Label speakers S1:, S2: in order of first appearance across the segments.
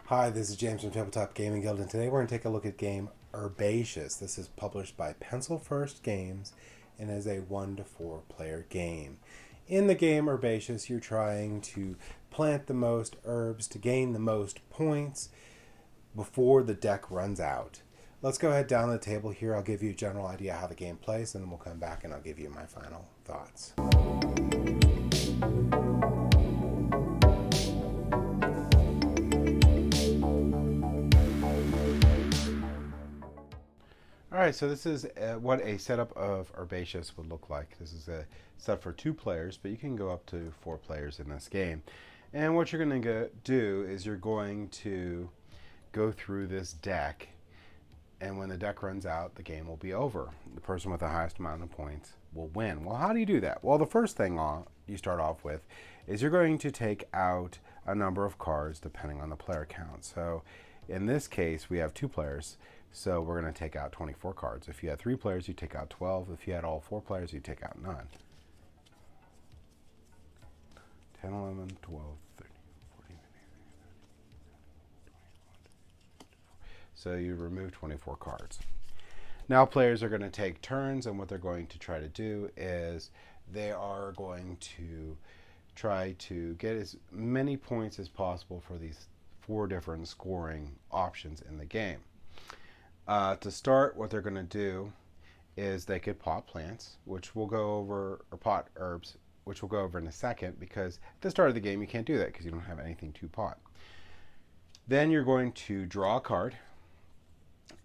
S1: Hi, this is James from Tabletop Gaming Guild, and today we're going to take a look at game Herbaceous. This is published by Pencil First Games and is a 1 to 4 player game. In the game Herbaceous, you're trying to plant the most herbs to gain the most points before the deck runs out. Let's go ahead down the table here. I'll give you a general idea how the game plays, and then we'll come back and I'll give you my final thoughts. Alright, so this is what a setup of Herbaceous would look like. This is a set for 2 players, but you can go up to 4 players in this game. And what you're going to do is you're going to go through this deck, and when the deck runs out, the game will be over. The person with the highest amount of points will win. Well, how do you do that? Well, the first thing you start off with is you're going to take out a number of cards depending on the player count. So in this case, we have 2 players. So we're going to take out 24 cards. If you had 3 players, you take out 12. If you had all 4 players, you take out none. 10, 11, 12, 13, 14, 15, 16, 17, 18, 19, 20. So you remove 24 cards. Now players are going to take turns, and what they're going to try to do is they are going to try to get as many points as possible for these 4 different scoring options in the game. To start, what they're going to do is they could pot plants, which we'll go over, or pot herbs, which we'll go over in a second, because at the start of the game you can't do that because you don't have anything to pot. Then you're going to draw a card,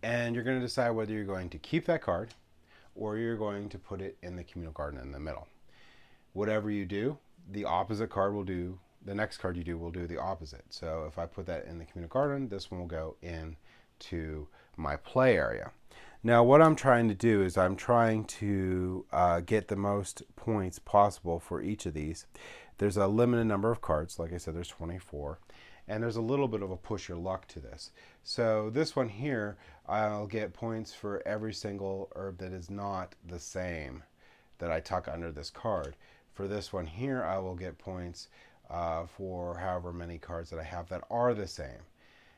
S1: and you're going to decide whether you're going to keep that card or you're going to put it in the communal garden in the middle. Whatever you do, the opposite card will do, the next card you do will do the opposite. So if I put that in the communal garden, this one will go in to my play area. Now what I'm trying to do is I'm trying to get the most points possible for each of these. There's a limited number of cards. Like I said, there's 24. And there's a little bit of a push your luck to this. So this one here, I'll get points for every single herb that is not the same that I tuck under this card. For this one here, I will get points for however many cards that I have that are the same.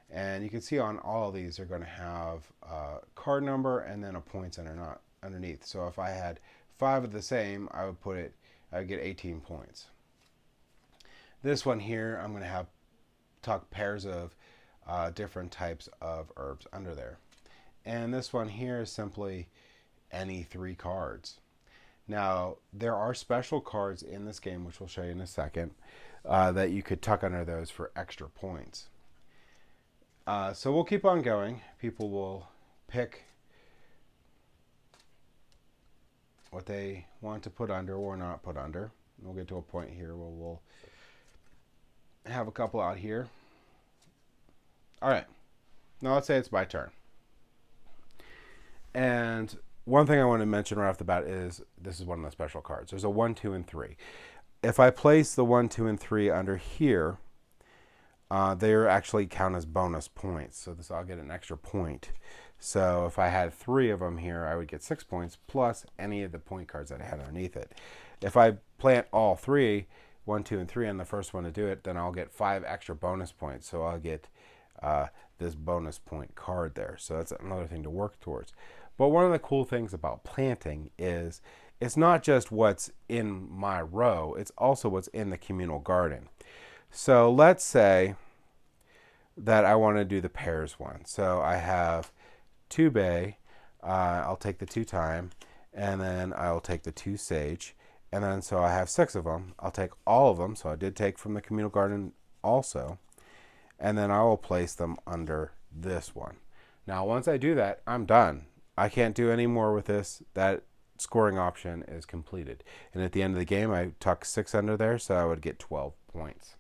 S1: And you can see on all of these, they're going to have a card number and then a points underneath. So if I had 5 of the same, I would get 18 points. This one here, I'm going to have tuck pairs of different types of herbs under there. And this one here is simply any 3 cards. Now, there are special cards in this game, which we'll show you in a second, that you could tuck under those for extra points. So we'll keep on going. People will pick what they want to put under or not put under. We'll get to a point here where we'll have a couple out here. All right. Now let's say it's my turn. And one thing I want to mention right off the bat is this is one of the special cards. There's a 1, 2, and 3. If I place the 1, 2, and 3 under here, they actually count as bonus points. So I'll get an extra point. So if I had 3 of them here, I would get 6 points plus any of the point cards that I had underneath it. If I plant all 3, 1, 2, and 3 on the first one to do it, then I'll get 5 extra bonus points. So I'll get this bonus point card there. So that's another thing to work towards. But one of the cool things about planting is it's not just what's in my row, it's also what's in the communal garden. So let's say that I want to do the pairs one. So I have 2 bay, I'll take the 2 thyme, and then I'll take the 2 sage, and then so I have 6 of them. I'll take all of them, so I did take from the communal garden also, and then I will place them under this one. Now once I do that, I'm done. I can't do any more with this. That scoring option is completed. And at the end of the game, I tuck 6 under there, so I would get 12 points.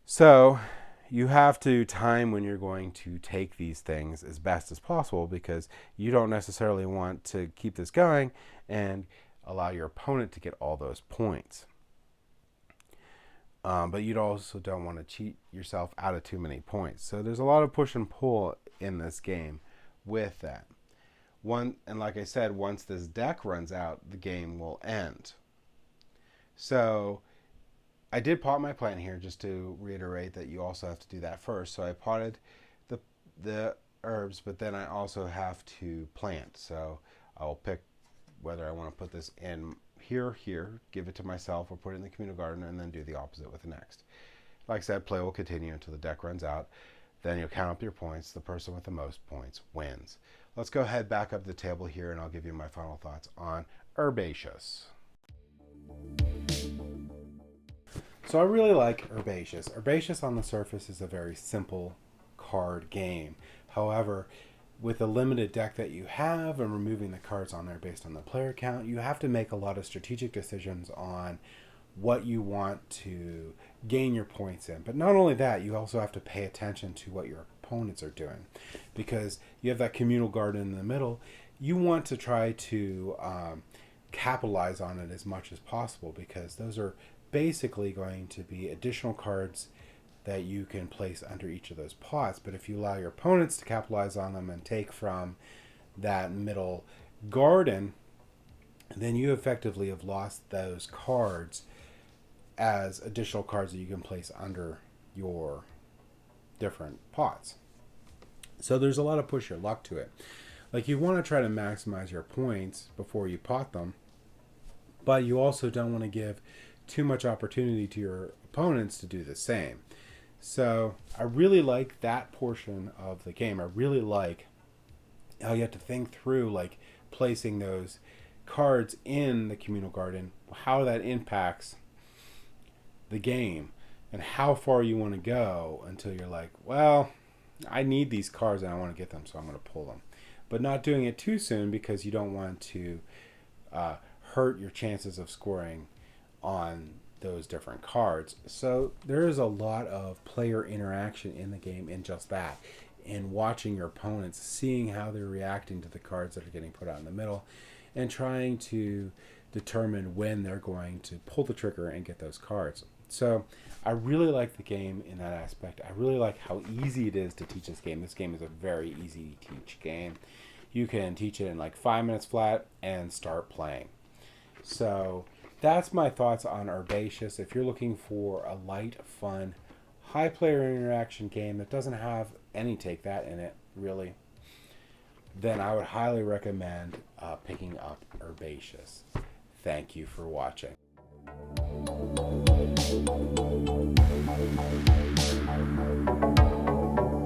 S1: So you have to time when you're going to take these things as best as possible, because you don't necessarily want to keep this going and allow your opponent to get all those points. But you also don't want to cheat yourself out of too many points. So there's a lot of push and pull in this game with that. And like I said, once this deck runs out, the game will end. So I did pot my plant here, just to reiterate that you also have to do that first. So I potted the herbs, but then I also have to plant. So I'll pick whether I want to put this in here, give it to myself, or put it in the communal garden, and then do the opposite with the next. Like I said, play will continue until the deck runs out. Then you'll count up your points. The person with the most points wins. Let's go ahead back up the table here, and I'll give you my final thoughts on Herbaceous. So I really like Herbaceous. Herbaceous on the surface is a very simple card game. However, with the limited deck that you have and removing the cards on there based on the player count, you have to make a lot of strategic decisions on what you want to gain your points in. But not only that, you also have to pay attention to what your opponents are doing, because you have that communal garden in the middle. You want to try to capitalize on it as much as possible, because those are basically going to be additional cards that you can place under each of those pots. But if you allow your opponents to capitalize on them and take from that middle garden, then you effectively have lost those cards as additional cards that you can place under your different pots. So there's a lot of push your luck to it. Like, you want to try to maximize your points before you pot them, but you also don't want to give too much opportunity to your opponents to do the same. So I really like that portion of the game. I really like how you have to think through, like, placing those cards in the communal garden, how that impacts the game, and how far you want to go until you're like, well, I need these cards and I want to get them, so I'm going to pull them. But not doing it too soon, because you don't want to hurt your chances of scoring on those different cards. So there is a lot of player interaction in the game in just that, in watching your opponents, seeing how they're reacting to the cards that are getting put out in the middle, and trying to determine when they're going to pull the trigger and get those cards. So I really like the game in that aspect. I really like how easy it is to teach this game. This game is a very easy to teach game. You can teach it in like 5 minutes flat and start playing. So that's my thoughts on Herbaceous. If you're looking for a light, fun, high player interaction game that doesn't have any take that in it, really, then I would highly recommend picking up Herbaceous. Thank you for watching.